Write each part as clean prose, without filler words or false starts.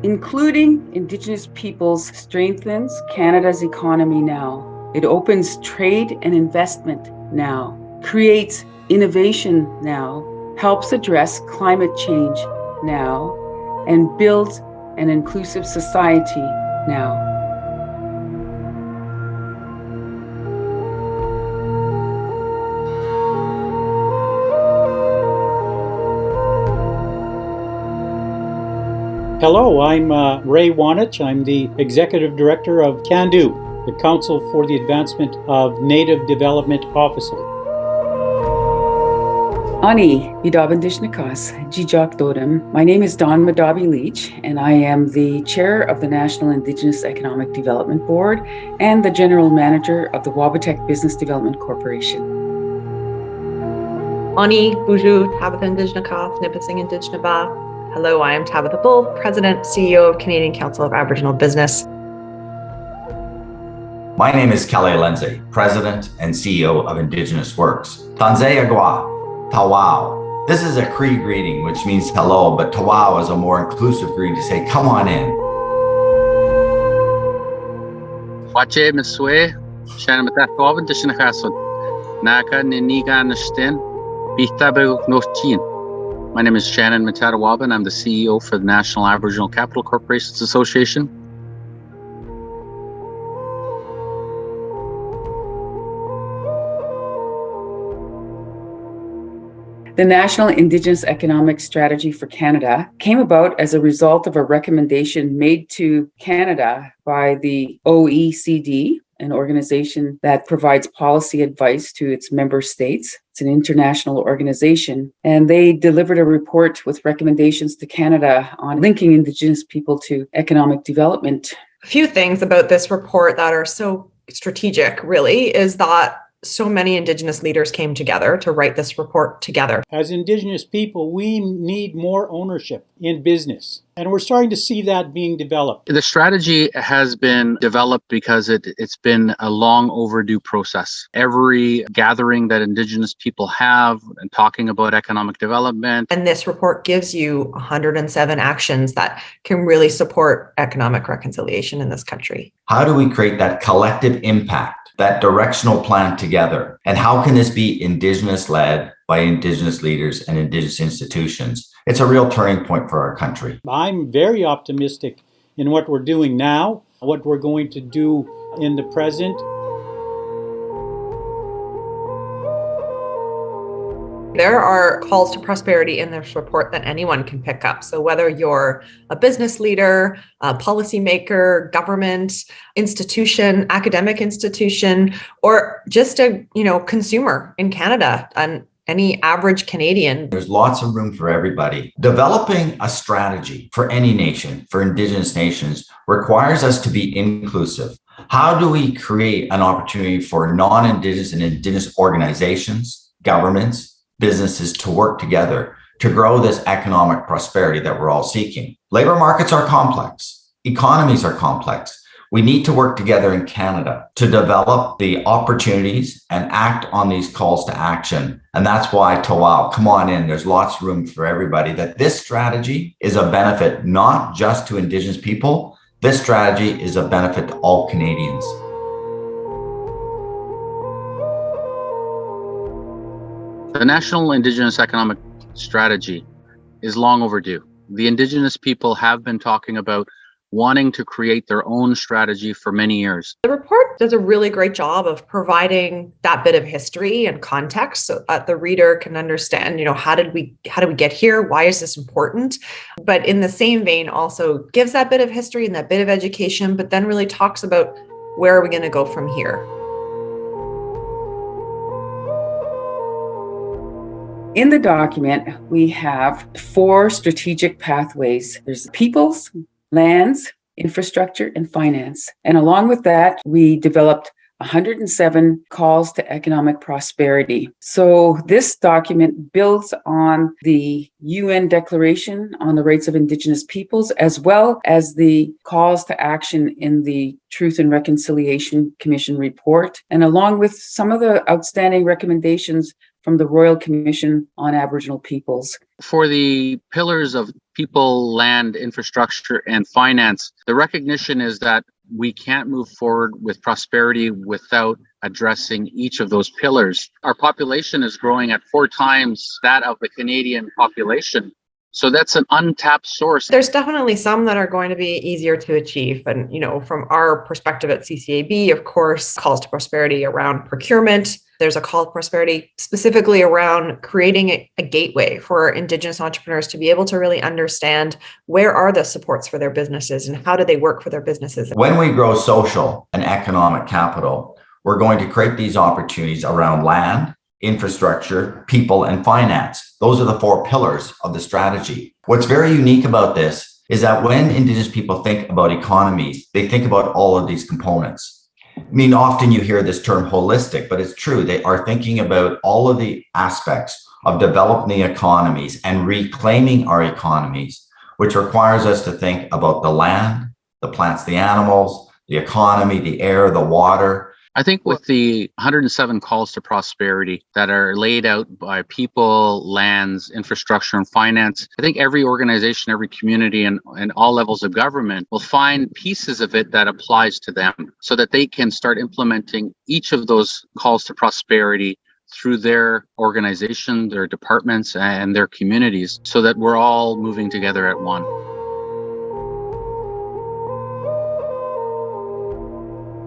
Including Indigenous peoples strengthens Canada's economy now. It opens trade and investment now, creates innovation now, helps address climate change now, and builds an inclusive society now. Hello, I'm Ray Wanich. I'm the Executive Director of CANDO, the Council for the Advancement of Native Development Officer. Ani Idabandishnakas, Jijak Dodem. My name is Dawn Madabi Leach, and I am the Chair of the National Indigenous Economic Development Board and the General Manager of the Wabatek Business Development Corporation. Ani Buju Tabitha Indijnakas, Nipissing Indijnaba. Hello, I am Tabitha Bull, President, CEO of Canadian Council of Aboriginal Business. My name is Kelly Lindsay, President and CEO of Indigenous Works. Tanzea Agua, Tawau. This is a Cree greeting, which means hello, but Tawau is a more inclusive greeting to say, come on in. Wache Miswe, Shannon Matakovan, Dishnakason, Naka Niniga Nashtin, Bitabu Nochin. My name is Shannon Matadawaba, and I'm the CEO for the National Aboriginal Capital Corporations Association. The National Indigenous Economic Strategy for Canada came about as a result of a recommendation made to Canada by the OECD, an organization that provides policy advice to its member states. It's an international organization, and they delivered a report with recommendations to Canada on linking Indigenous people to economic development. A few things about this report that are so strategic, really, is that so many Indigenous leaders came together to write this report together. As Indigenous people, we need more ownership in business, and we're starting to see that being developed. The strategy has been developed because it's been a long overdue process. Every gathering that Indigenous people have and talking about economic development. And this report gives you 107 actions that can really support economic reconciliation in this country. How do we create that collective impact, that directional plan together? And how can this be Indigenous-led by Indigenous leaders and Indigenous institutions? It's a real turning point for our country. I'm very optimistic in what we're doing now, what we're going to do in the present. There are calls to prosperity in this report that anyone can pick up. So whether you're a business leader, a policymaker, government, institution, academic institution, or just a consumer in Canada, and any average Canadian. There's lots of room for everybody. Developing a strategy for any nation, for Indigenous nations, requires us to be inclusive. How do we create an opportunity for non-Indigenous and Indigenous organizations, governments, businesses to work together to grow this economic prosperity that we're all seeking? Labor markets are complex. Economies are complex. We need to work together in Canada to develop the opportunities and act on these calls to action. And that's why Tawau, come on in. There's lots of room for everybody. That this strategy is a benefit not just to Indigenous people. This strategy is a benefit to all Canadians. The National Indigenous Economic Strategy is long overdue. The Indigenous people have been talking about wanting to create their own strategy for many years. The report does a really great job of providing that bit of history and context so that the reader can understand, how did we get here? Why is this important? But in the same vein, also gives that bit of history and that bit of education, but then really talks about where are we going to go from here? In the document, we have 4 strategic pathways. There's peoples, lands, infrastructure, and finance. And along with that, we developed 107 calls to economic prosperity. So this document builds on the UN Declaration on the Rights of Indigenous Peoples, as well as the calls to action in the Truth and Reconciliation Commission report, and along with some of the outstanding recommendations from the Royal Commission on Aboriginal Peoples. For the pillars of people, land, infrastructure, and finance, the recognition is that we can't move forward with prosperity without addressing each of those pillars. Our population is growing at 4 times that of the Canadian population. So that's an untapped source. There's definitely some that are going to be easier to achieve. And, from our perspective at CCAB, of course, calls to prosperity around procurement. There's a call to prosperity specifically around creating a gateway for Indigenous entrepreneurs to be able to really understand where are the supports for their businesses and how do they work for their businesses. When we grow social and economic capital, we're going to create these opportunities around land, infrastructure, people, and finance. Those are the 4 pillars of the strategy. What's very unique about this is that when Indigenous people think about economies, they think about all of these components. I mean, often you hear this term holistic, but it's true. They are thinking about all of the aspects of developing the economies and reclaiming our economies, which requires us to think about the land, the plants, the animals, the economy, the air, the water. I think with the 107 calls to prosperity that are laid out by people, lands, infrastructure, and finance, I think every organization, every community, and all levels of government will find pieces of it that applies to them so that they can start implementing each of those calls to prosperity through their organization, their departments, and their communities so that we're all moving together at one.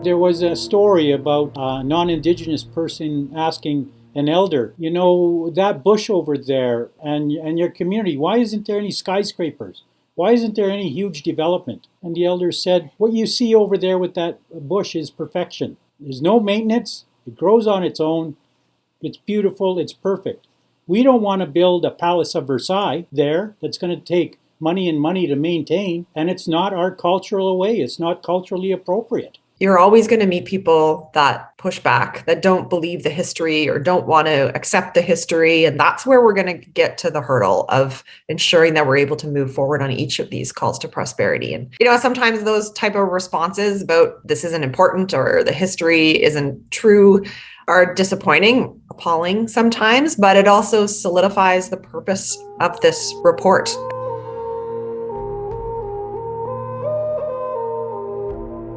There was a story about a non-Indigenous person asking an elder, that bush over there and your community, why isn't there any skyscrapers? Why isn't there any huge development? And the elder said, what you see over there with that bush is perfection. There's no maintenance. It grows on its own. It's beautiful. It's perfect. We don't want to build a Palace of Versailles there that's going to take money to maintain, and it's not our cultural way. It's not culturally appropriate. You're always going to meet people that push back, that don't believe the history or don't want to accept the history. And that's where we're going to get to the hurdle of ensuring that we're able to move forward on each of these calls to prosperity. And, sometimes those type of responses about this isn't important or the history isn't true are disappointing, appalling sometimes, but it also solidifies the purpose of this report.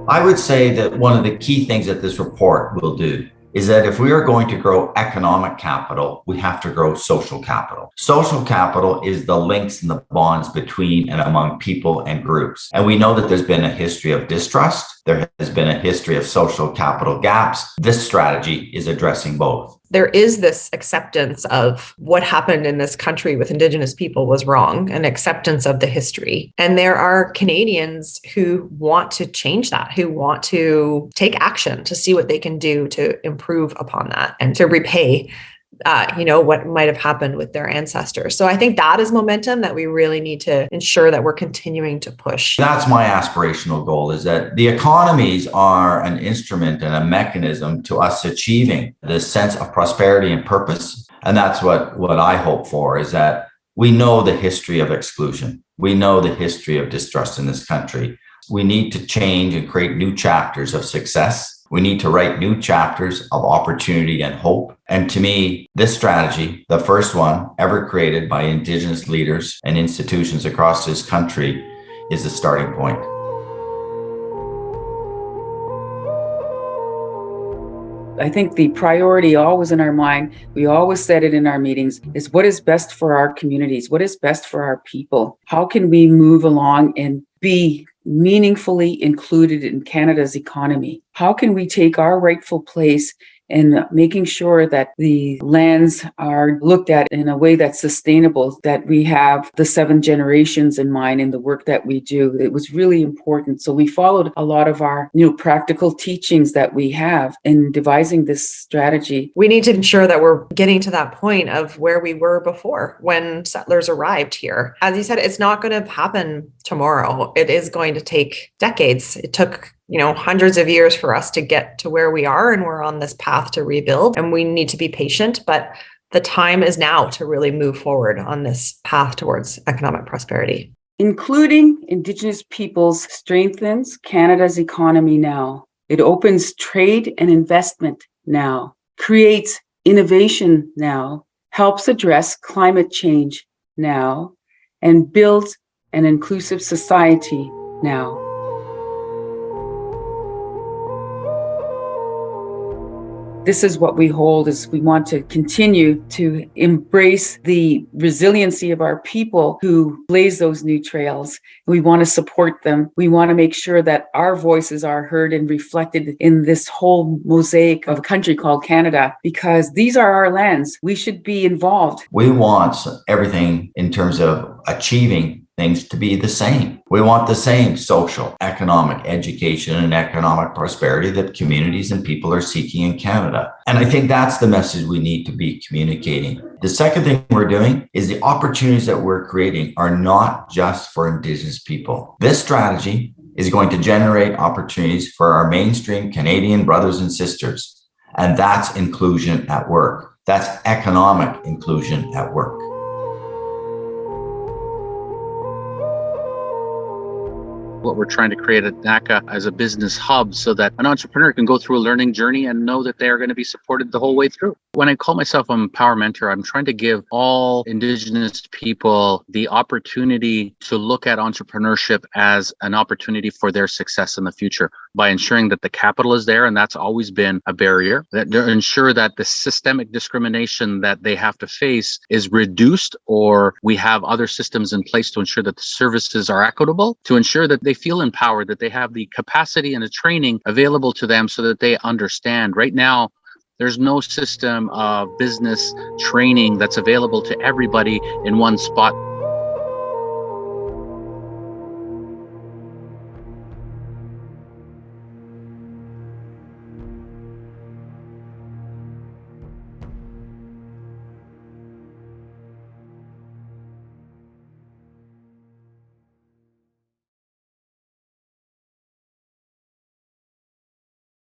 I would say that one of the key things that this report will do is that if we are going to grow economic capital, we have to grow social capital. Social capital is the links and the bonds between and among people and groups. And we know that there's been a history of distrust. There has been a history of social capital gaps. This strategy is addressing both. There is this acceptance of what happened in this country with Indigenous people was wrong, an acceptance of the history. And there are Canadians who want to change that, who want to take action to see what they can do to improve upon that and to repay what might have happened with their ancestors. So I think that is momentum that we really need to ensure that we're continuing to push. That's my aspirational goal, is that the economies are an instrument and a mechanism to us achieving this sense of prosperity and purpose. And that's what I hope for, is that we know the history of exclusion. We know the history of distrust in this country. We need to change and create new chapters of success. We need to write new chapters of opportunity and hope. And to me, this strategy, the first one ever created by Indigenous leaders and institutions across this country, is the starting point. I think the priority always in our mind, we always said it in our meetings, is what is best for our communities? What is best for our people? How can we move along and be meaningfully included in Canada's economy? How can we take our rightful place in making sure that the lands are looked at in a way that's sustainable, that we have the 7 generations in mind in the work that we do? It was really important. So we followed a lot of our practical teachings that we have in devising this strategy. We need to ensure that we're getting to that point of where we were before when settlers arrived here. As you said, it's not going to happen tomorrow. It is going to take decades. It took hundreds of years for us to get to where we are, and we're on this path to rebuild, and we need to be patient, but the time is now to really move forward on this path towards economic prosperity. Including Indigenous peoples strengthens Canada's economy now. It opens trade and investment now, creates innovation now, helps address climate change now and build an inclusive society now. This is what we hold, is we want to continue to embrace the resiliency of our people who blaze those new trails. We want to support them. We want to make sure that our voices are heard and reflected in this whole mosaic of a country called Canada, because these are our lands. We should be involved. We want everything in terms of achieving things to be the same. We want the same social, economic, education, and economic prosperity that communities and people are seeking in Canada. And I think that's the message we need to be communicating. The second thing we're doing is the opportunities that we're creating are not just for Indigenous people. This strategy is going to generate opportunities for our mainstream Canadian brothers and sisters. And that's inclusion at work. That's economic inclusion at work. What we're trying to create at NACCA as a business hub so that an entrepreneur can go through a learning journey and know that they are going to be supported the whole way through. When I call myself an Empower Mentor, I'm trying to give all Indigenous people the opportunity to look at entrepreneurship as an opportunity for their success in the future by ensuring that the capital is there, and that's always been a barrier, that to ensure that the systemic discrimination that they have to face is reduced, or we have other systems in place to ensure that the services are equitable, to ensure that they feel empowered, that they have the capacity and the training available to them so that they understand. Right now, there's no system of business training that's available to everybody in one spot.